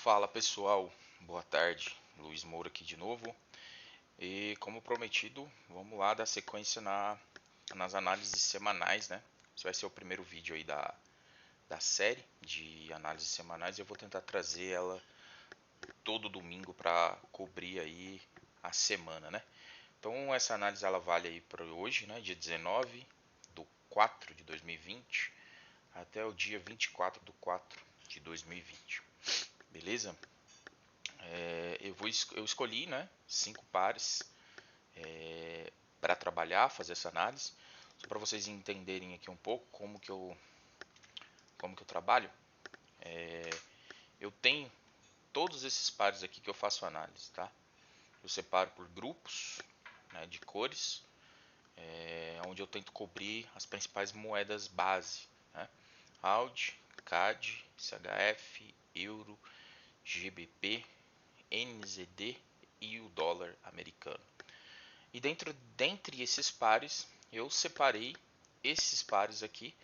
Fala pessoal, boa tarde, Luiz Moura aqui de novo. E como prometido, vamos lá dar sequência nas análises semanais, né? Esse vai ser o primeiro vídeo aí da série de análises semanais. Eu vou tentar trazer ela todo domingo para cobrir aí a semana, né? Então essa análise ela vale aí para hoje, né? Dia 19 do 4 de 2020 até o dia 24 do 4 de 2020. Beleza? Eu escolhi, né, 5 pares para trabalhar, fazer essa análise. Só para vocês entenderem aqui um pouco como que eu trabalho. Eu tenho todos esses pares aqui que eu faço análise, tá? Eu separo por grupos, né, de cores, onde eu tento cobrir as principais moedas base, né? AUD, CAD, CHF, Euro, GBP, NZD e o dólar americano. E dentre esses pares, eu separei esses pares aqui,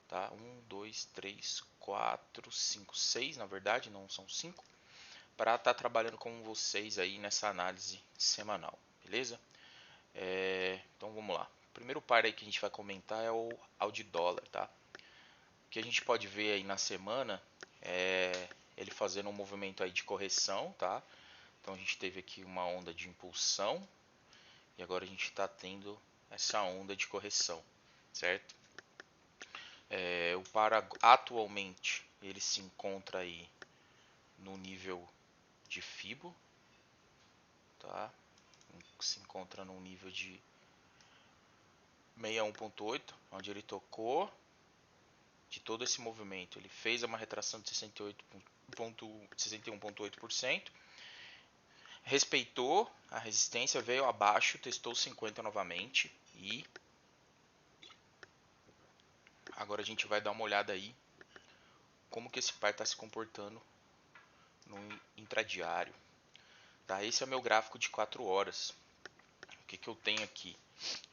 tá? 2, 3, 4, 5, 6, na verdade, não são 5, para estar trabalhando com vocês aí nessa análise semanal, beleza? Então vamos lá. O primeiro par aí que a gente vai comentar é o AUD dólar, tá? O que a gente pode ver aí na semana é ele fazendo um movimento aí de correção, tá? Então a gente teve aqui uma onda de impulsão e agora a gente está tendo essa onda de correção, certo? O para atualmente ele se encontra aí no nível de Fibo, tá? Se encontra no nível de 61.8, onde ele tocou de todo esse movimento. Ele fez uma retração de 61.8%, respeitou a resistência, veio abaixo, testou 50 novamente e agora a gente vai dar uma olhada aí como que esse par está se comportando no intradiário. Tá? Esse é o meu gráfico de 4 horas. O que eu tenho aqui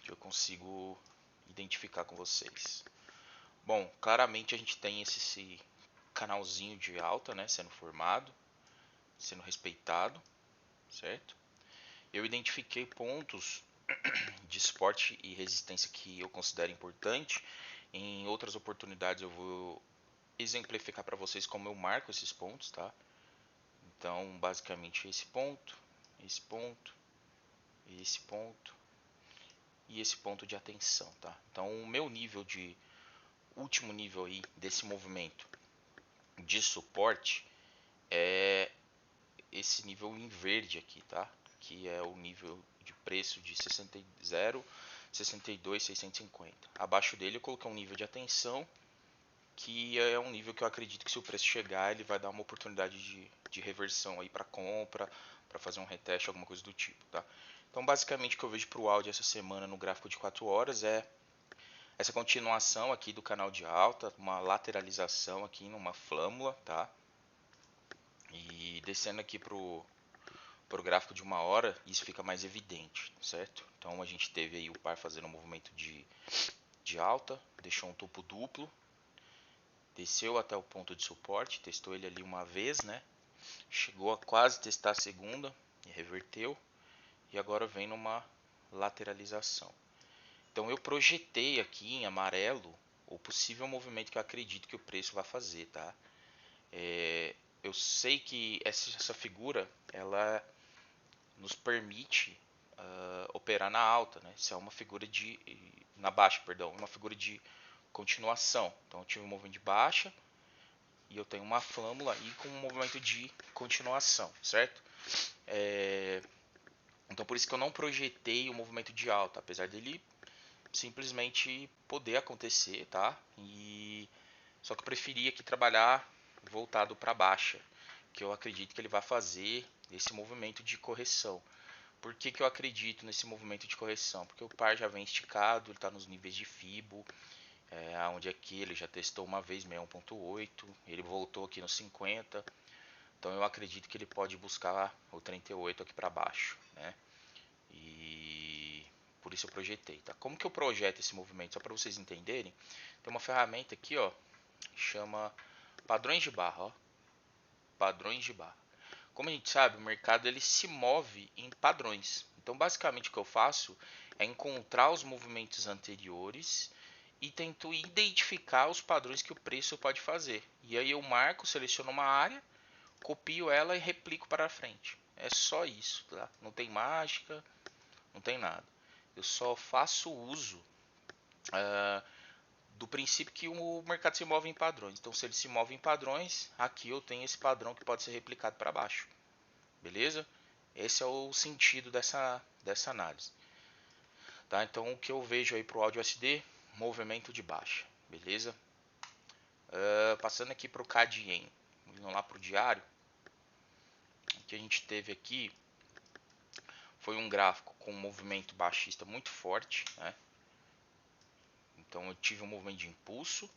que eu consigo identificar com vocês? Bom, claramente a gente tem esse canalzinho de alta, né, sendo formado, sendo respeitado, certo? Eu identifiquei pontos de suporte e resistência que eu considero importante. Em outras oportunidades eu vou exemplificar para vocês como eu marco esses pontos, tá? Então, basicamente esse ponto, esse ponto, esse ponto e esse ponto de atenção, tá? Então, o meu último nível aí desse movimento de suporte é esse nível em verde aqui, tá? Que é o nível de preço de 60, 62,650. Abaixo dele eu coloquei um nível de atenção, que é um nível que eu acredito que se o preço chegar, ele vai dar uma oportunidade de reversão aí para compra, para fazer um reteste, alguma coisa do tipo, tá? Então, basicamente, o que eu vejo para o áudio essa semana no gráfico de 4 horas é essa continuação aqui do canal de alta, uma lateralização aqui numa flâmula, tá? E descendo aqui pro gráfico de 1 hora, isso fica mais evidente, certo? Então a gente teve aí o par fazendo um movimento de alta, deixou um topo duplo, desceu até o ponto de suporte, testou ele ali uma vez, né? Chegou a quase testar a segunda e reverteu, e agora vem numa lateralização. Então eu projetei aqui em amarelo o possível movimento que eu acredito que o preço vai fazer, tá? Eu sei que essa figura ela nos permite operar na alta, né? Isso é uma figura de na baixa, perdão, uma figura de continuação. Então eu tive um movimento de baixa e eu tenho uma flâmula aí com um movimento de continuação, certo? Então por isso que eu não projetei o movimento de alta, apesar dele simplesmente poder acontecer, tá? Só que eu preferi aqui trabalhar voltado para baixa, que eu acredito que ele vai fazer esse movimento de correção. Por que eu acredito nesse movimento de correção? Porque o par já vem esticado, ele está nos níveis de Fibo, onde aqui ele já testou uma vez 61.8, ele voltou aqui no 50, então eu acredito que ele pode buscar o 38 aqui para baixo, né? E por isso eu projetei, tá? Como que eu projeto esse movimento? Só para vocês entenderem, tem uma ferramenta aqui, ó, chama padrões de barra, ó. padrões de barra. Como a gente sabe, o mercado ele se move em padrões. Então, basicamente, o que eu faço é encontrar os movimentos anteriores e tento identificar os padrões que o preço pode fazer. E aí eu marco, seleciono uma área, copio ela e replico para frente. É só isso, tá? Não tem mágica, não tem nada. Eu só faço uso do princípio que o mercado se move em padrões. Então, se ele se move em padrões, aqui eu tenho esse padrão que pode ser replicado para baixo. Beleza? Esse é o sentido dessa análise. Tá? Então, o que eu vejo aí para o áudio SD, movimento de baixa. Beleza? Passando aqui para o CAD-EN, indo lá para o diário, o que a gente teve aqui foi um gráfico com um movimento baixista muito forte, né? Então eu tive um movimento de impulso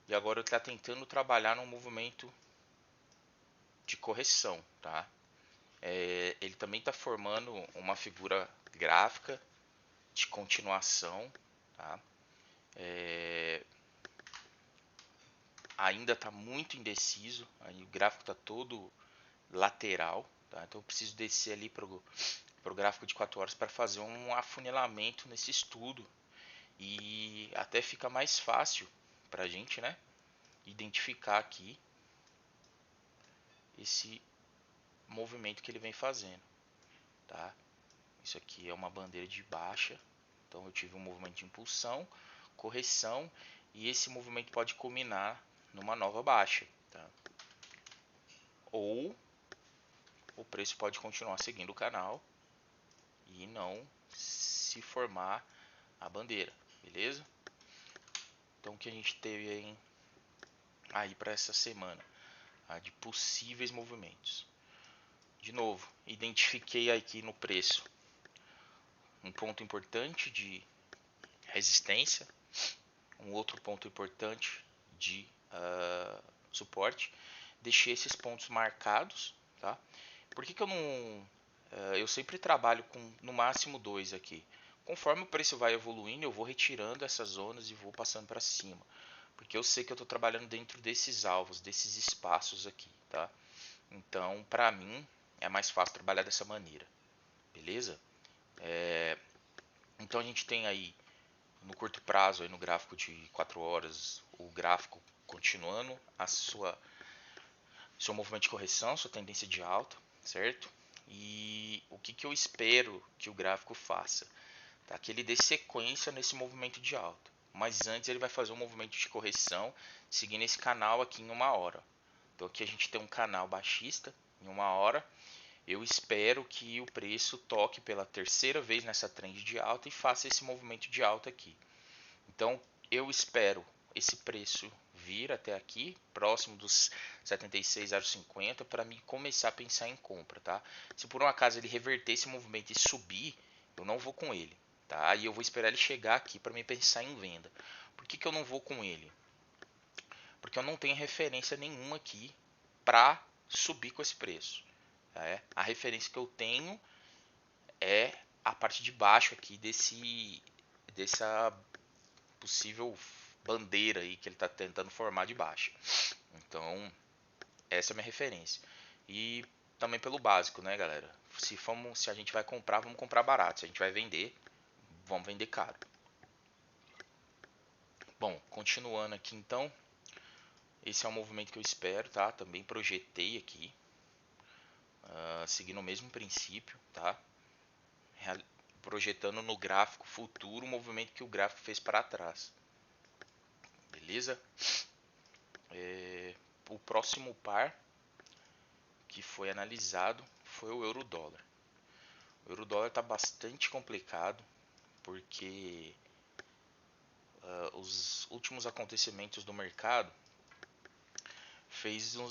e agora eu estou tentando trabalhar num movimento de correção, tá? Ele também está formando uma figura gráfica de continuação, tá? Ainda está muito indeciso, aí o gráfico está todo lateral, tá? Então eu preciso descer ali para o gráfico de 4 horas para fazer um afunilamento nesse estudo e até fica mais fácil para a gente, né, identificar aqui esse movimento que ele vem fazendo, tá? Isso aqui é uma bandeira de baixa, então eu tive um movimento de impulsão, correção e esse movimento pode culminar numa nova baixa, tá? Ou o preço pode continuar seguindo o canal e não se formar a bandeira, beleza? Então o que a gente teve aí para essa semana, tá? De possíveis movimentos. De novo, identifiquei aqui no preço um ponto importante de resistência, um outro ponto importante de suporte. Deixei esses pontos marcados, tá? Por que eu não... eu sempre trabalho com no máximo 2 aqui. Conforme o preço vai evoluindo, eu vou retirando essas zonas e vou passando para cima. Porque eu sei que eu estou trabalhando dentro desses alvos, desses espaços aqui, tá? Então, para mim, é mais fácil trabalhar dessa maneira, beleza? Então a gente tem aí no curto prazo, aí no gráfico de 4 horas, o gráfico continuando a seu movimento de correção, sua tendência de alta, certo? E o que eu espero que o gráfico faça? Tá? Que ele dê sequência nesse movimento de alta. Mas antes ele vai fazer um movimento de correção seguindo esse canal aqui em 1 hora. Então aqui a gente tem um canal baixista em 1 hora. Eu espero que o preço toque pela terceira vez nessa trend de alta e faça esse movimento de alta aqui. Então eu espero esse preço vir até aqui, próximo dos 76,050, para mim começar a pensar em compra, tá? Se por um acaso ele reverter esse movimento e subir, eu não vou com ele, tá? E eu vou esperar ele chegar aqui para me pensar em venda. Por que eu não vou com ele? Porque eu não tenho referência nenhuma aqui para subir com esse preço. Tá? A referência que eu tenho é a parte de baixo aqui dessa possível bandeira aí que ele está tentando formar de baixa. Então, essa é a minha referência. E também pelo básico, né, galera? Se a gente vai comprar, vamos comprar barato. Se a gente vai vender, vamos vender caro. Bom, continuando aqui então, esse é o movimento que eu espero, tá? Também projetei aqui, seguindo o mesmo princípio, tá? Projetando no gráfico futuro o movimento que o gráfico fez para trás. Beleza? O próximo par que foi analisado foi o euro-dólar. O euro-dólar está bastante complicado porque os últimos acontecimentos do mercado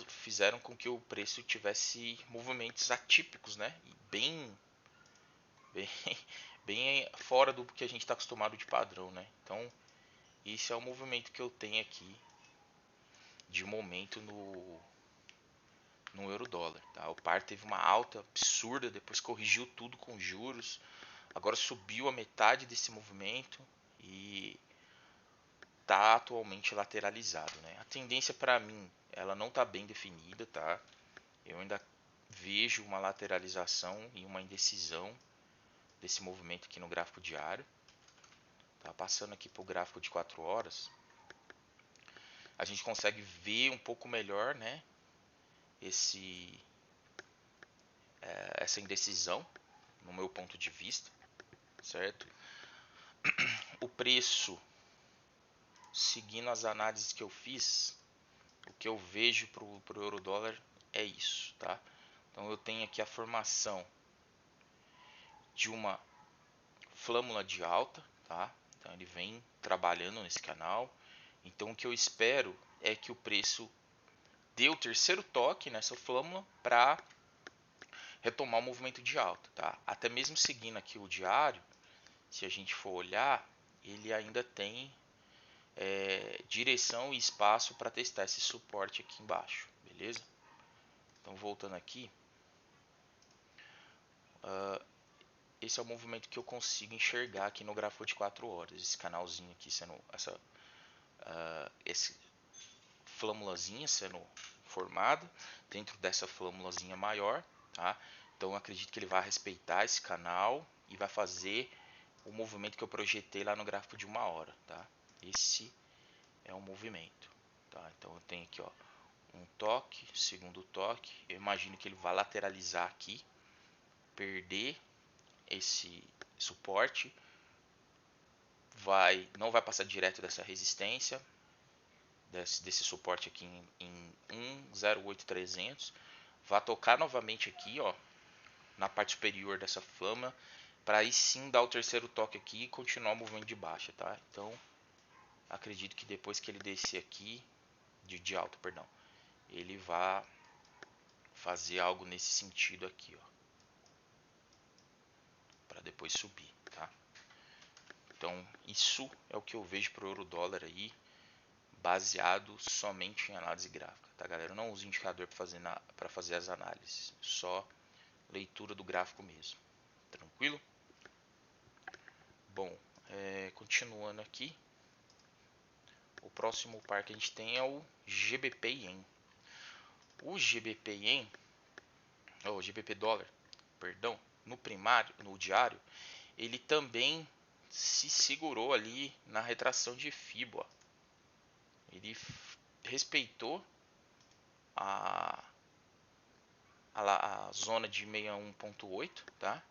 fizeram com que o preço tivesse movimentos atípicos, né? E bem, bem fora do que a gente está acostumado de padrão, né? Então, esse é o movimento que eu tenho aqui de momento no euro-dólar. Tá? O par teve uma alta absurda, depois corrigiu tudo com juros, agora subiu a metade desse movimento e tá atualmente lateralizado, né? A tendência para mim, ela não tá bem definida, tá? Eu ainda vejo uma lateralização e uma indecisão desse movimento aqui no gráfico diário. Tá? Passando aqui para o gráfico de 4 horas, a gente consegue ver um pouco melhor, né, essa indecisão, no meu ponto de vista, certo? O preço, seguindo as análises que eu fiz, o que eu vejo para o euro dólar é isso, tá? Então eu tenho aqui a formação de uma flâmula de alta, tá? Então ele vem trabalhando nesse canal. Então o que eu espero é que o preço dê o terceiro toque nessa flâmula para retomar o movimento de alta, tá? Até mesmo seguindo aqui o diário, se a gente for olhar, ele ainda tem direção e espaço para testar esse suporte aqui embaixo, beleza? Então voltando aqui, esse é o movimento que eu consigo enxergar aqui no gráfico de 4 horas, esse canalzinho aqui sendo esse flâmulazinha sendo formada dentro dessa flâmulazinha maior, tá? Então eu acredito que ele vai respeitar esse canal e vai fazer o movimento que eu projetei lá no gráfico de 1 hora, tá? Esse é o movimento, tá? Então eu tenho aqui, ó, um toque, segundo toque, eu imagino que ele vai lateralizar aqui, perder esse suporte, não vai passar direto dessa resistência, desse suporte aqui em 1,08300, vai tocar novamente aqui, ó, na parte superior dessa flama, para aí sim dar o terceiro toque aqui e continuar o movimento de baixa, tá? Então acredito que depois que ele descer aqui, de alto, perdão, ele vai fazer algo nesse sentido aqui, ó, para depois subir, tá? Então isso é o que eu vejo pro euro dólar aí, baseado somente em análise gráfica, tá, galera? Eu não uso indicador para fazer as análises, só leitura do gráfico mesmo, tranquilo? Bom, continuando aqui, o próximo par que a gente tem é o GBP Yen. O GBP Yen, ou GBP dólar, perdão, no primário, no diário, ele também se segurou ali na retração de Fibo. Ele respeitou a, a zona de 61.8, tá?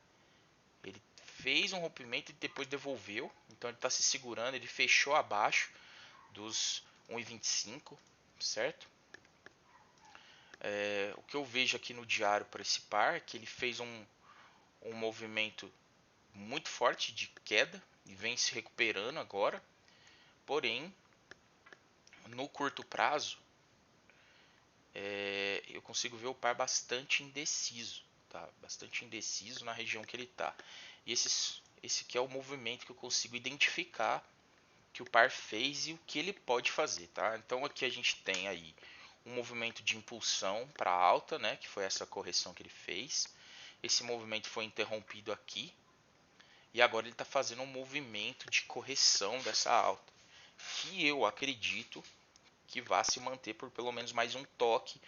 Ele fez um rompimento e depois devolveu, então ele está se segurando, ele fechou abaixo dos 1,25, certo? O que eu vejo aqui no diário para esse par é que ele fez um movimento muito forte de queda e vem se recuperando agora, porém no curto prazo eu consigo ver o par bastante indeciso, tá? Bastante indeciso na região que ele está. E esse aqui é o movimento que eu consigo identificar que o par fez e o que ele pode fazer, tá? Então aqui a gente tem aí um movimento de impulsão para alta, né? Que foi essa correção que ele fez. Esse movimento foi interrompido aqui e agora ele está fazendo um movimento de correção dessa alta, que eu acredito que vai se manter por pelo menos mais um toque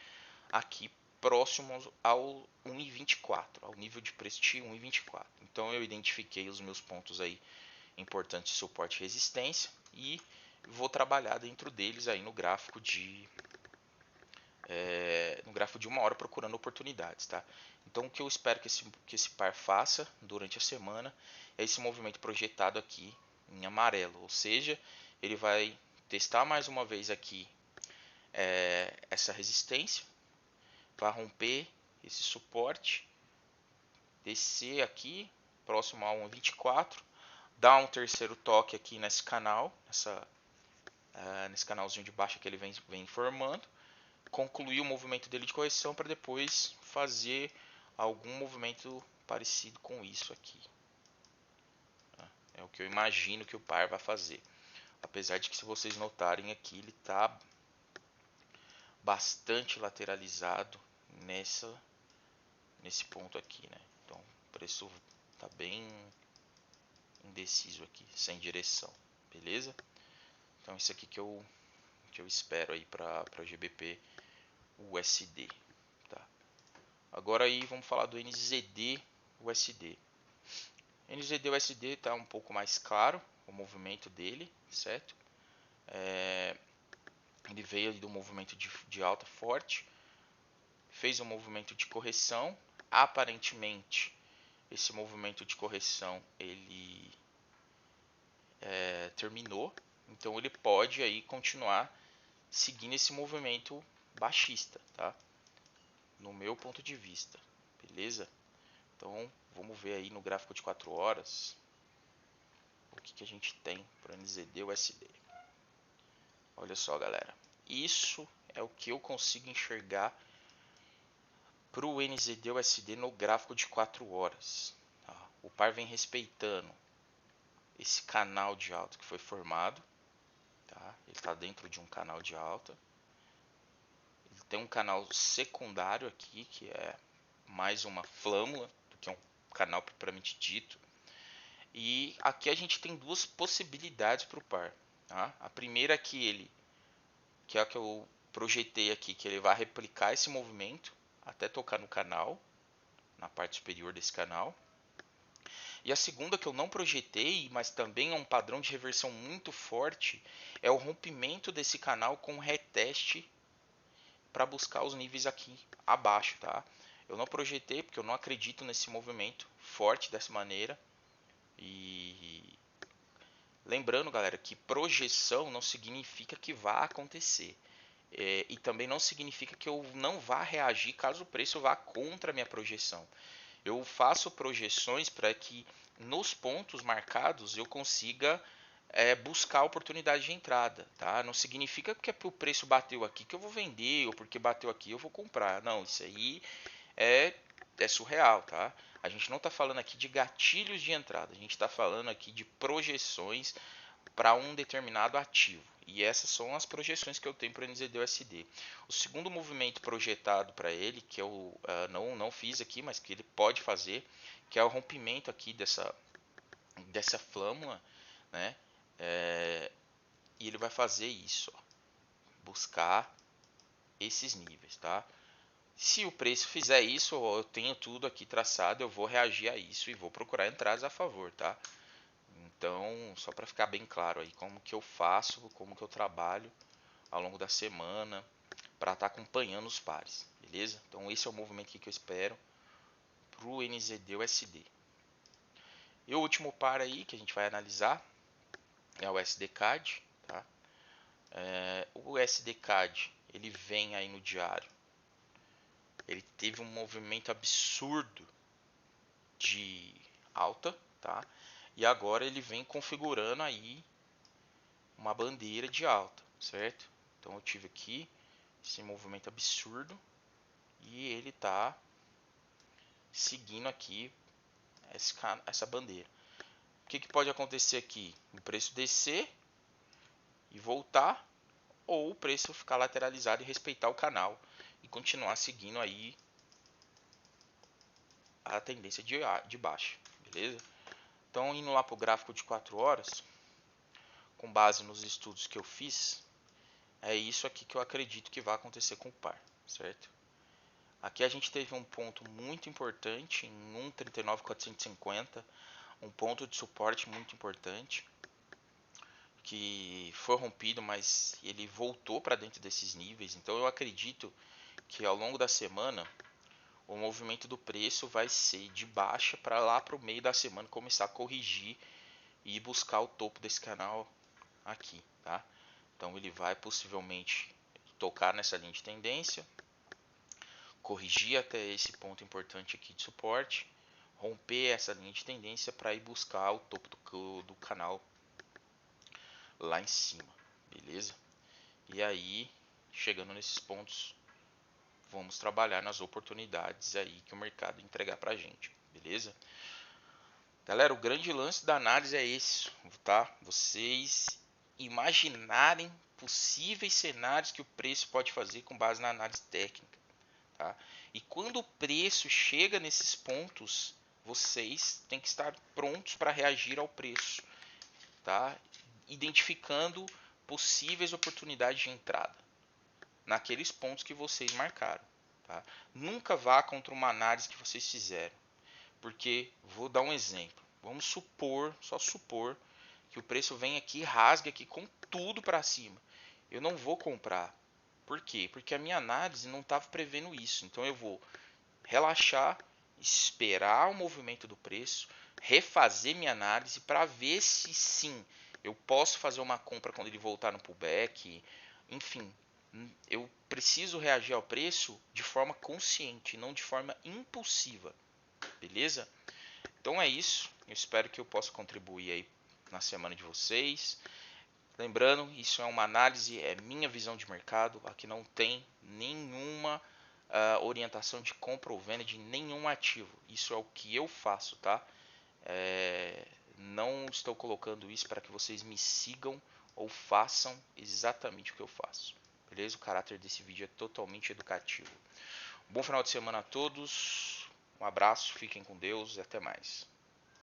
aqui próximo ao 1,24, ao nível de preço de 1,24. Então eu identifiquei os meus pontos aí importantes de suporte e resistência e vou trabalhar dentro deles aí no gráfico de 1 hora procurando oportunidades, tá? Então o que eu espero que esse par faça durante a semana é esse movimento projetado aqui em amarelo, ou seja, ele vai testar mais uma vez aqui essa resistência, vai romper esse suporte, descer aqui próximo a 1,24, dar um terceiro toque aqui nesse canal, nesse canalzinho de baixo que ele vem formando, concluir o movimento dele de correção para depois fazer algum movimento parecido com isso aqui. É o que eu imagino que o par vai fazer. Apesar de que, se vocês notarem aqui, ele está bastante lateralizado nesse ponto aqui, né? Então o preço está bem indeciso aqui, sem direção, beleza? Então isso aqui que eu espero aí para GBP USD, tá? Agora aí vamos falar do NZD USD. NZD USD está um pouco mais claro o movimento dele, certo? Ele veio do movimento de alta forte, fez um movimento de correção. Aparentemente esse movimento de correção ele terminou, então ele pode aí continuar seguindo esse movimento baixista, tá? No meu ponto de vista, beleza? Então vamos ver aí no gráfico de 4 horas o que a gente tem para o NZD USD. Olha só, galera, isso é o que eu consigo enxergar para o NZD USD no gráfico de 4 horas. Tá? O par vem respeitando esse canal de alta que foi formado, tá? Ele está dentro de um canal de alta. Ele tem um canal secundário aqui, que é mais uma flâmula do que um canal propriamente dito. E aqui a gente tem duas possibilidades para o par. Tá? A primeira é que é a que eu projetei aqui, que ele vai replicar esse movimento até tocar no canal, na parte superior desse canal. E a segunda que eu não projetei, mas também é um padrão de reversão muito forte, é o rompimento desse canal com reteste para buscar os níveis aqui abaixo, tá? Eu não projetei porque eu não acredito nesse movimento forte dessa maneira. E lembrando, galera, que projeção não significa que vá acontecer. E também não significa que eu não vá reagir caso o preço vá contra a minha projeção. Eu faço projeções para que nos pontos marcados eu consiga buscar oportunidade de entrada, tá? Não significa que o preço bateu aqui que eu vou vender, ou porque bateu aqui eu vou comprar. Não, isso aí é, é surreal, tá? A gente não está falando aqui de gatilhos de entrada, a gente está falando aqui de projeções para um determinado ativo. E essas são as projeções que eu tenho para o NZD-USD. O segundo movimento projetado para ele, que eu não fiz aqui, mas que ele pode fazer, que é o rompimento aqui dessa flâmula, né? E ele vai fazer isso, ó, buscar esses níveis, tá? Se o preço fizer isso, eu tenho tudo aqui traçado, eu vou reagir a isso e vou procurar entradas a favor, tá? Então, só para ficar bem claro aí como que eu faço, como que eu trabalho ao longo da semana para estar acompanhando os pares, beleza? Então esse é o movimento que eu espero para o NZD-USD. E o último par aí que a gente vai analisar é o SD-CAD, tá? O SD-CAD ele vem aí no diário, ele teve um movimento absurdo de alta, tá? E agora ele vem configurando aí uma bandeira de alta, certo? Então eu tive aqui esse movimento absurdo e ele está seguindo aqui essa bandeira. O que pode acontecer aqui? O preço descer e voltar, ou o preço ficar lateralizado e respeitar o canal e continuar seguindo aí a tendência de baixa, beleza? Então indo lá para o gráfico de 4 horas, com base nos estudos que eu fiz, é isso aqui que eu acredito que vai acontecer com o par, certo? Aqui a gente teve um ponto muito importante em 1,39,450, um ponto de suporte muito importante, que foi rompido, mas ele voltou para dentro desses níveis. Então eu acredito que ao longo da semana o movimento do preço vai ser de baixa para lá para o meio da semana começar a corrigir e buscar o topo desse canal aqui, tá? Então ele vai possivelmente tocar nessa linha de tendência, corrigir até esse ponto importante aqui de suporte, romper essa linha de tendência para ir buscar o topo do canal lá em cima, beleza? E aí, chegando nesses pontos, vamos trabalhar nas oportunidades aí que o mercado entregar pra gente, beleza? Galera, o grande lance da análise é esse, tá? Vocês imaginarem possíveis cenários que o preço pode fazer com base na análise técnica, tá? E quando o preço chega nesses pontos, vocês têm que estar prontos para reagir ao preço, tá? Identificando possíveis oportunidades de entrada naqueles pontos que vocês marcaram. Tá? Nunca vá contra uma análise que vocês fizeram, porque vou dar um exemplo. Vamos supor, só supor, que o preço vem aqui e rasgue aqui com tudo para cima. Eu não vou comprar. Por quê? Porque a minha análise não estava prevendo isso. Então eu vou relaxar, esperar o movimento do preço, refazer minha análise para ver se sim eu posso fazer uma compra quando ele voltar no pullback. Enfim, eu preciso reagir ao preço de forma consciente, não de forma impulsiva. Beleza? Então é isso. Eu espero que eu possa contribuir aí na semana de vocês. Lembrando, isso é uma análise, é minha visão de mercado. Aqui não tem nenhuma orientação de compra ou venda de nenhum ativo. Isso é o que eu faço, tá? Não estou colocando isso para que vocês me sigam ou façam exatamente o que eu faço. Beleza? O caráter desse vídeo é totalmente educativo. Bom final de semana a todos. Um abraço, fiquem com Deus e até mais.